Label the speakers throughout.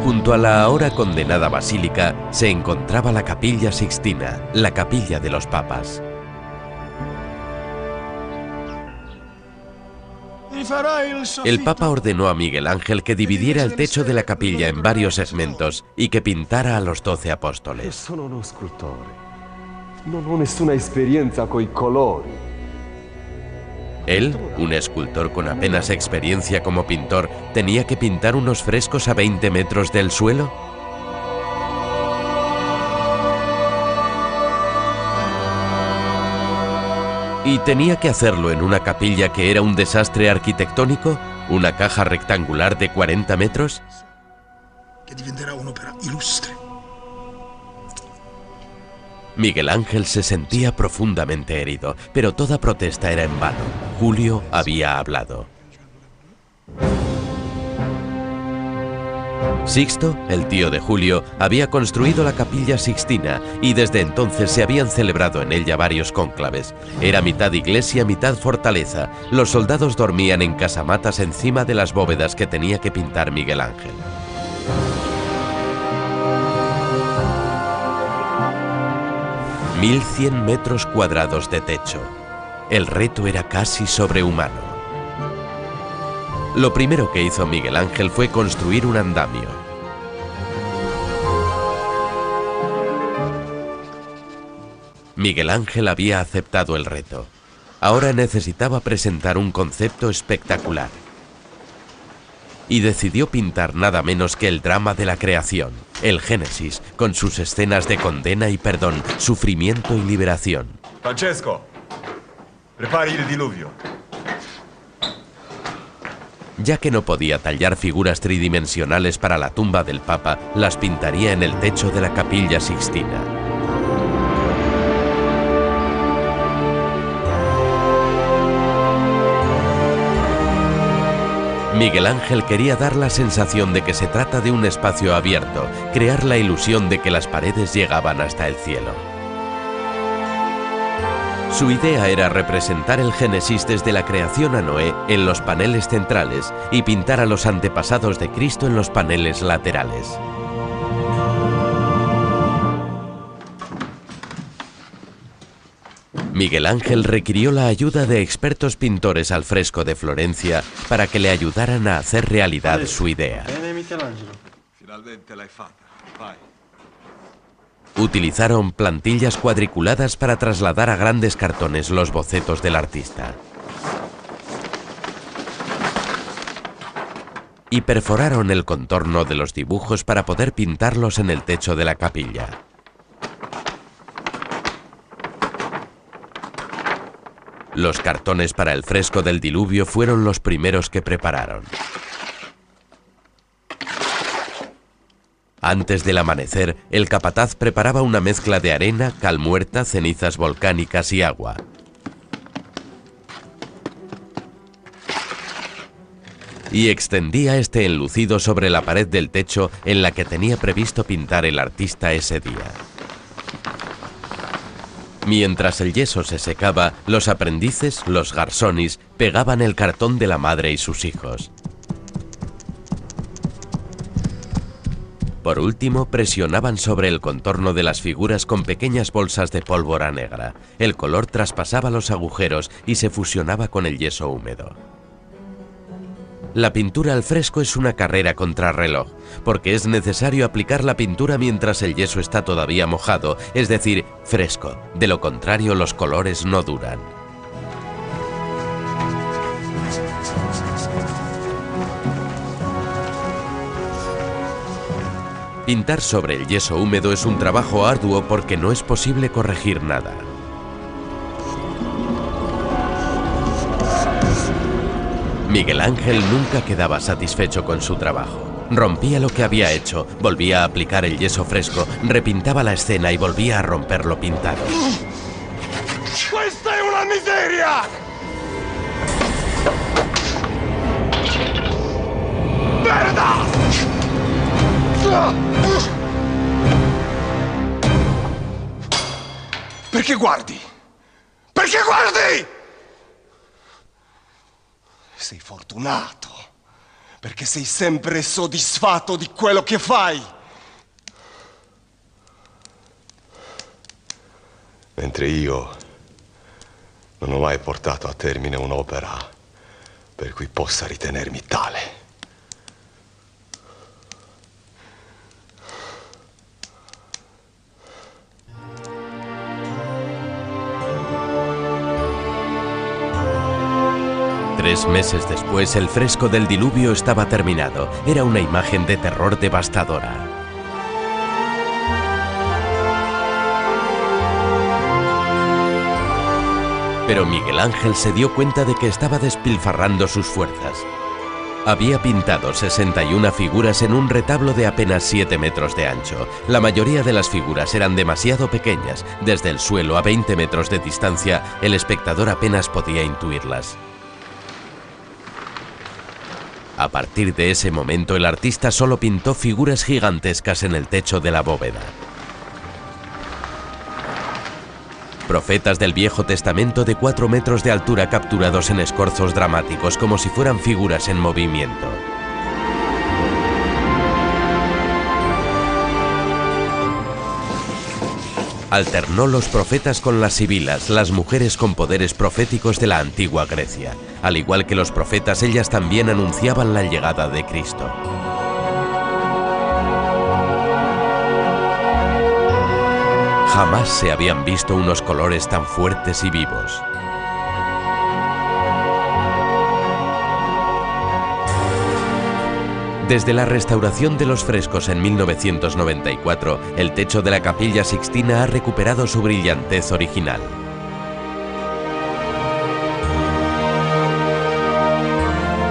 Speaker 1: Junto a la ahora condenada basílica se encontraba la Capilla Sixtina, la capilla de los papas. El Papa ordenó a Miguel Ángel que dividiera el techo de la capilla en varios segmentos y que pintara a los 12 apóstoles. Él, un escultor con apenas experiencia como pintor, tenía que pintar unos frescos a 20 metros del suelo. ¿Y tenía que hacerlo en una capilla que era un desastre arquitectónico? ¿Una caja rectangular de 40 metros? Miguel Ángel se sentía profundamente herido, pero toda protesta era en vano. Julio había hablado. Sixto, el tío de Julio, había construido la Capilla Sixtina y desde entonces se habían celebrado en ella varios cónclaves. Era mitad iglesia, mitad fortaleza. Los soldados dormían en casamatas encima de las bóvedas que tenía que pintar Miguel Ángel. $1100 metros cuadrados de techo. El reto era casi sobrehumano. Lo primero que hizo Miguel Ángel fue construir un andamio. Miguel Ángel había aceptado el reto. Ahora necesitaba presentar un concepto espectacular. Y decidió pintar nada menos que el drama de la creación, el Génesis, con sus escenas de condena y perdón, sufrimiento y liberación.
Speaker 2: Francesco, prepari el diluvio.
Speaker 1: Ya que no podía tallar figuras tridimensionales para la tumba del Papa, las pintaría en el techo de la Capilla Sixtina. Miguel Ángel quería dar la sensación de que se trata de un espacio abierto, crear la ilusión de que las paredes llegaban hasta el cielo. Su idea era representar el Génesis desde la creación a Noé en los paneles centrales y pintar a los antepasados de Cristo en los paneles laterales. Miguel Ángel requirió la ayuda de expertos pintores al fresco de Florencia para que le ayudaran a hacer realidad su idea. Utilizaron plantillas cuadriculadas para trasladar a grandes cartones los bocetos del artista. Y perforaron el contorno de los dibujos para poder pintarlos en el techo de la capilla. Los cartones para el fresco del diluvio fueron los primeros que prepararon. Antes del amanecer, el capataz preparaba una mezcla de arena, cal muerta, cenizas volcánicas y agua. Y extendía este enlucido sobre la pared del techo en la que tenía previsto pintar el artista ese día. Mientras el yeso se secaba, los aprendices, los garsonis, pegaban el cartón de la madre y sus hijos. Por último, presionaban sobre el contorno de las figuras con pequeñas bolsas de pólvora negra. El color traspasaba los agujeros y se fusionaba con el yeso húmedo. La pintura al fresco es una carrera contrarreloj, porque es necesario aplicar la pintura mientras el yeso está todavía mojado, es decir, fresco. De lo contrario, los colores no duran. Pintar sobre el yeso húmedo es un trabajo arduo porque no es posible corregir nada. Miguel Ángel nunca quedaba satisfecho con su trabajo. Rompía lo que había hecho, volvía a aplicar el yeso fresco, repintaba la escena y volvía a romper lo pintado.
Speaker 2: ¡Esta es una miseria! ¡Merda! Perché guardi? Perché guardi? Sei fortunato, Perché sei sempre soddisfatto di quello che fai. Mentre io non ho mai portato a termine un'opera per cui possa ritenermi tale.
Speaker 1: Tres meses después, el fresco del diluvio estaba terminado. Era una imagen de terror devastadora. Pero Miguel Ángel se dio cuenta de que estaba despilfarrando sus fuerzas. Había pintado 61 figuras en un retablo de apenas 7 metros de ancho. La mayoría de las figuras eran demasiado pequeñas. Desde el suelo a 20 metros de distancia, el espectador apenas podía intuirlas. A partir de ese momento, el artista solo pintó figuras gigantescas en el techo de la bóveda. Profetas del Viejo Testamento de 4 metros de altura capturados en escorzos dramáticos como si fueran figuras en movimiento. Alternó los profetas con las sibilas, las mujeres con poderes proféticos de la antigua Grecia. Al igual que los profetas, ellas también anunciaban la llegada de Cristo. Jamás se habían visto unos colores tan fuertes y vivos. Desde la restauración de los frescos en 1994, el techo de la Capilla Sixtina ha recuperado su brillantez original.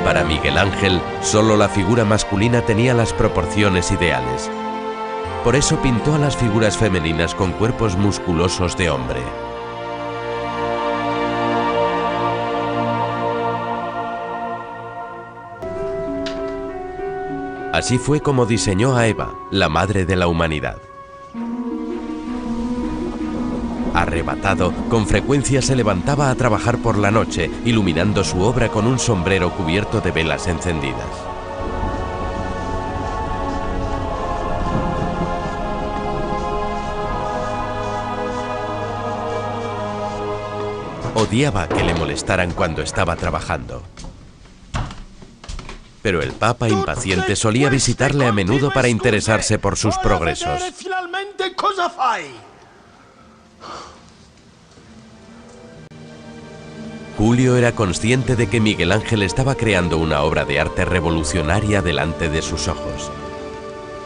Speaker 1: Para Miguel Ángel, solo la figura masculina tenía las proporciones ideales. Por eso pintó a las figuras femeninas con cuerpos musculosos de hombre. Así fue como diseñó a Eva, la madre de la humanidad. Arrebatado, con frecuencia se levantaba a trabajar por la noche, iluminando su obra con un sombrero cubierto de velas encendidas. Odiaba que le molestaran cuando estaba trabajando. Pero el Papa, impaciente, solía visitarle a menudo para interesarse por sus progresos. Julio era consciente de que Miguel Ángel estaba creando una obra de arte revolucionaria delante de sus ojos.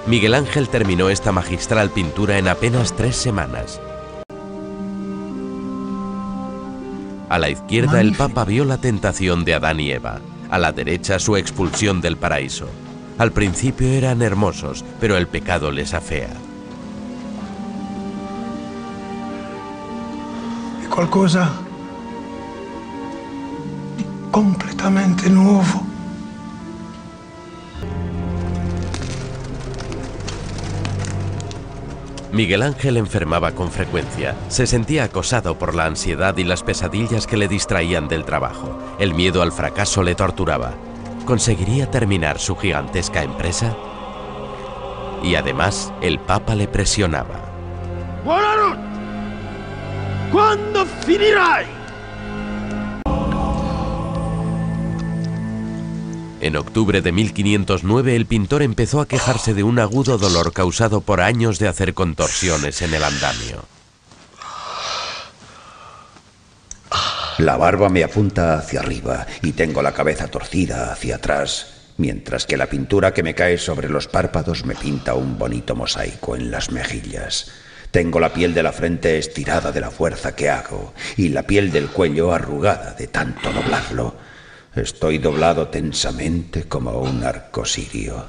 Speaker 1: Miguel Ángel terminó esta magistral pintura en apenas 3 semanas. A la izquierda, el Papa vio la tentación de Adán y Eva. A la derecha, su expulsión del paraíso. Al principio eran hermosos, pero el pecado les afea.
Speaker 3: È qualcosa di completamente nuovo.
Speaker 1: Miguel Ángel enfermaba con frecuencia. Se sentía acosado por la ansiedad y las pesadillas que le distraían del trabajo. El miedo al fracaso le torturaba. ¿Conseguiría terminar su gigantesca empresa? Y además, el Papa le presionaba.
Speaker 4: Buonanotte! ¿Cuándo finirai?
Speaker 1: En octubre de 1509, el pintor empezó a quejarse de un agudo dolor causado por años de hacer contorsiones en el andamio.
Speaker 5: La barba me apunta hacia arriba y tengo la cabeza torcida hacia atrás, mientras que la pintura que me cae sobre los párpados me pinta un bonito mosaico en las mejillas. Tengo la piel de la frente estirada de la fuerza que hago y la piel del cuello arrugada de tanto doblarlo. Estoy doblado tensamente como un arco sirio.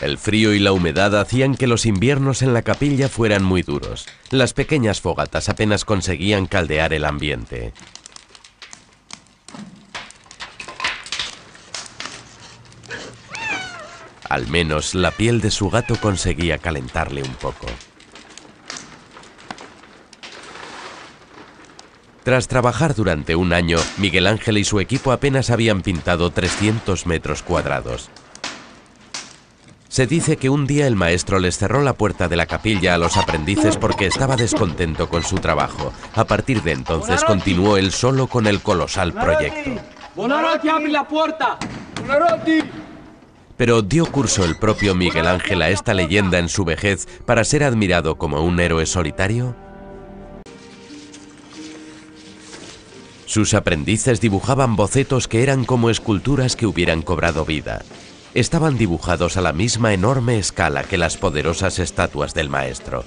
Speaker 1: El frío y la humedad hacían que los inviernos en la capilla fueran muy duros. Las pequeñas fogatas apenas conseguían caldear el ambiente. Al menos la piel de su gato conseguía calentarle un poco. Tras trabajar durante un año, Miguel Ángel y su equipo apenas habían pintado 300 metros cuadrados. Se dice que un día el maestro les cerró la puerta de la capilla a los aprendices porque estaba descontento con su trabajo. A partir de entonces continuó él solo con el colosal proyecto.
Speaker 6: Buonarroti, abre la puerta.
Speaker 1: Pero dio curso el propio Miguel Ángel a esta leyenda en su vejez para ser admirado como un héroe solitario. Sus aprendices dibujaban bocetos que eran como esculturas que hubieran cobrado vida. Estaban dibujados a la misma enorme escala que las poderosas estatuas del maestro.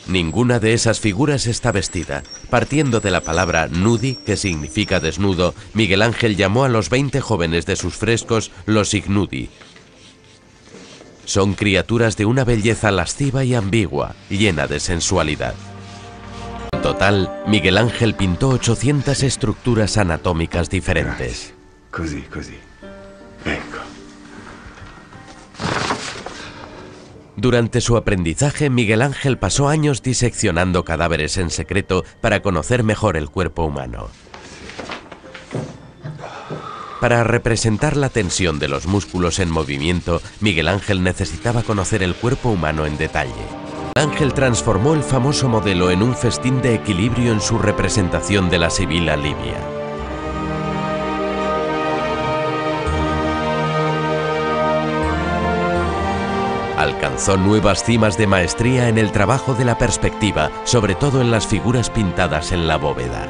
Speaker 1: Ninguna de esas figuras está vestida. Partiendo de la palabra nudi, que significa desnudo, Miguel Ángel llamó a los 20 jóvenes de sus frescos los ignudi. Son criaturas de una belleza lasciva y ambigua, llena de sensualidad. En total, Miguel Ángel pintó 800 estructuras anatómicas diferentes.
Speaker 2: Così, così. Ecco.
Speaker 1: Durante su aprendizaje, Miguel Ángel pasó años diseccionando cadáveres en secreto para conocer mejor el cuerpo humano. Para representar la tensión de los músculos en movimiento, Miguel Ángel necesitaba conocer el cuerpo humano en detalle. Ángel transformó el famoso modelo en un festín de equilibrio en su representación de la Sibila Livia. Alcanzó nuevas cimas de maestría en el trabajo de la perspectiva, sobre todo en las figuras pintadas en la bóveda.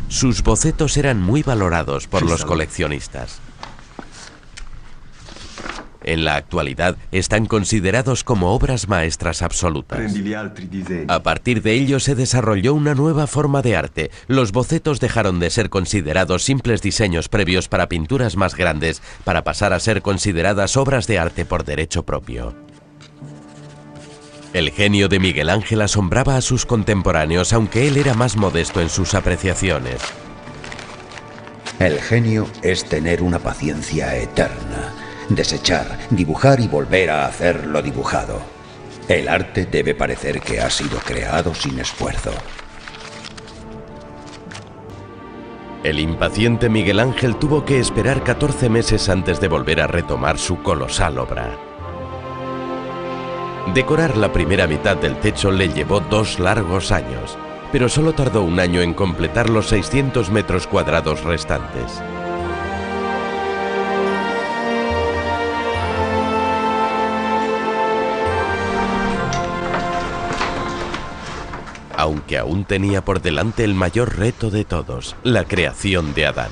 Speaker 1: Sus bocetos eran muy valorados por los coleccionistas. En la actualidad están considerados como obras maestras absolutas. A partir de ello se desarrolló una nueva forma de arte. Los bocetos dejaron de ser considerados simples diseños previos para pinturas más grandes para pasar a ser consideradas obras de arte por derecho propio. El genio de Miguel Ángel asombraba a sus contemporáneos, aunque él era más modesto en sus apreciaciones.
Speaker 5: El genio es tener una paciencia eterna. Desechar, dibujar y volver a hacer lo dibujado. El arte debe parecer que ha sido creado sin esfuerzo.
Speaker 1: El impaciente Miguel Ángel tuvo que esperar 14 meses antes de volver a retomar su colosal obra. Decorar la primera mitad del techo le llevó 2 largos años, pero solo tardó un año en completar los 600 metros cuadrados restantes. Aunque aún tenía por delante el mayor reto de todos, la creación de Adán.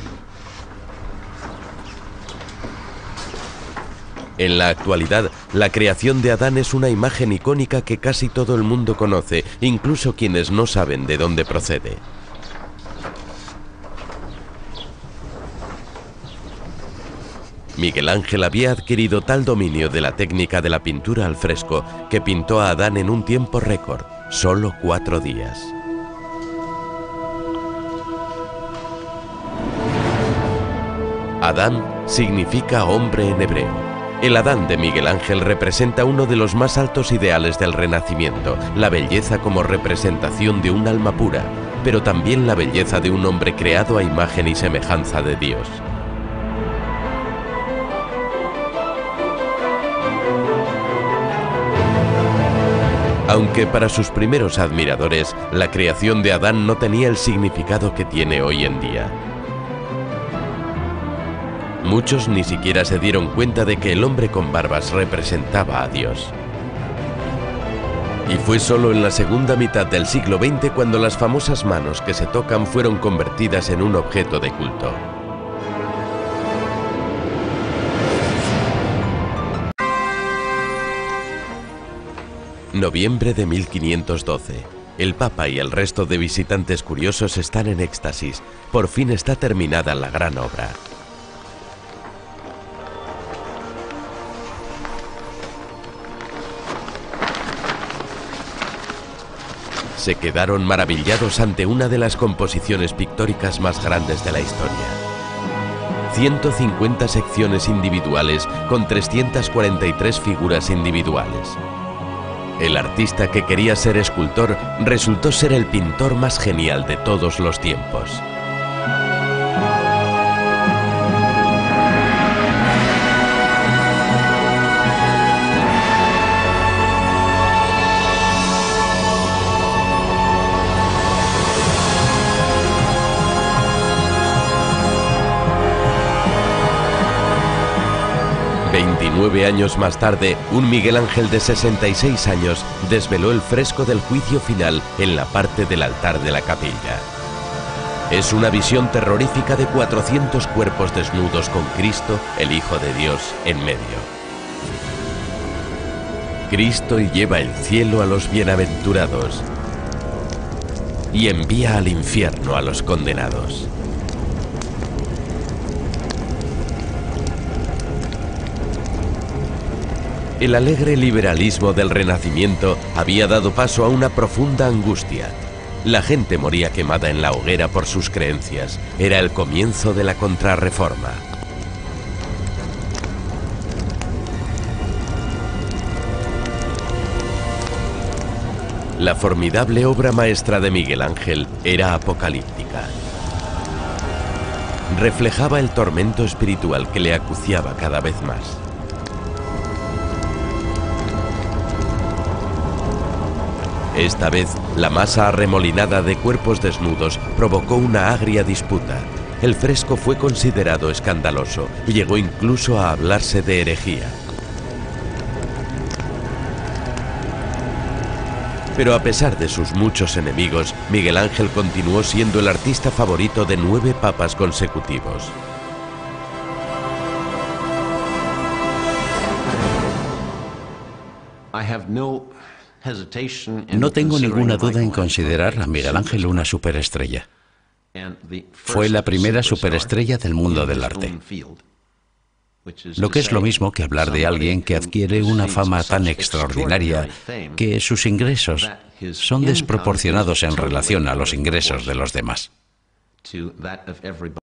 Speaker 1: En la actualidad, la creación de Adán es una imagen icónica que casi todo el mundo conoce, incluso quienes no saben de dónde procede. Miguel Ángel había adquirido tal dominio de la técnica de la pintura al fresco que pintó a Adán en un tiempo récord, solo 4 días. Adán significa hombre en hebreo. El Adán de Miguel Ángel representa uno de los más altos ideales del Renacimiento, la belleza como representación de un alma pura, pero también la belleza de un hombre creado a imagen y semejanza de Dios. Aunque para sus primeros admiradores, la creación de Adán no tenía el significado que tiene hoy en día. Muchos ni siquiera se dieron cuenta de que el hombre con barbas representaba a Dios. Y fue solo en la segunda mitad del siglo XX cuando las famosas manos que se tocan fueron convertidas en un objeto de culto. Noviembre de 1512. El Papa y el resto de visitantes curiosos están en éxtasis. Por fin está terminada la gran obra. Se quedaron maravillados ante una de las composiciones pictóricas más grandes de la historia. 150 secciones individuales con 343 figuras individuales. El artista que quería ser escultor resultó ser el pintor más genial de todos los tiempos. Nueve años más tarde, un Miguel Ángel de 66 años desveló el fresco del juicio final en la parte del altar de la capilla. Es una visión terrorífica de 400 cuerpos desnudos con Cristo, el Hijo de Dios, en medio. Cristo lleva el cielo a los bienaventurados y envía al infierno a los condenados. El alegre liberalismo del Renacimiento había dado paso a una profunda angustia. La gente moría quemada en la hoguera por sus creencias. Era el comienzo de la Contrarreforma. La formidable obra maestra de Miguel Ángel era apocalíptica. Reflejaba el tormento espiritual que le acuciaba cada vez más. Esta vez, la masa arremolinada de cuerpos desnudos provocó una agria disputa. El fresco fue considerado escandaloso y llegó incluso a hablarse de herejía. Pero a pesar de sus muchos enemigos, Miguel Ángel continuó siendo el artista favorito de 9 papas consecutivos.
Speaker 7: No tengo ninguna duda en considerar a Miguel Ángel una superestrella. Fue la primera superestrella del mundo del arte. Lo que es lo mismo que hablar de alguien que adquiere una fama tan extraordinaria que sus ingresos son desproporcionados en relación a los ingresos de los demás.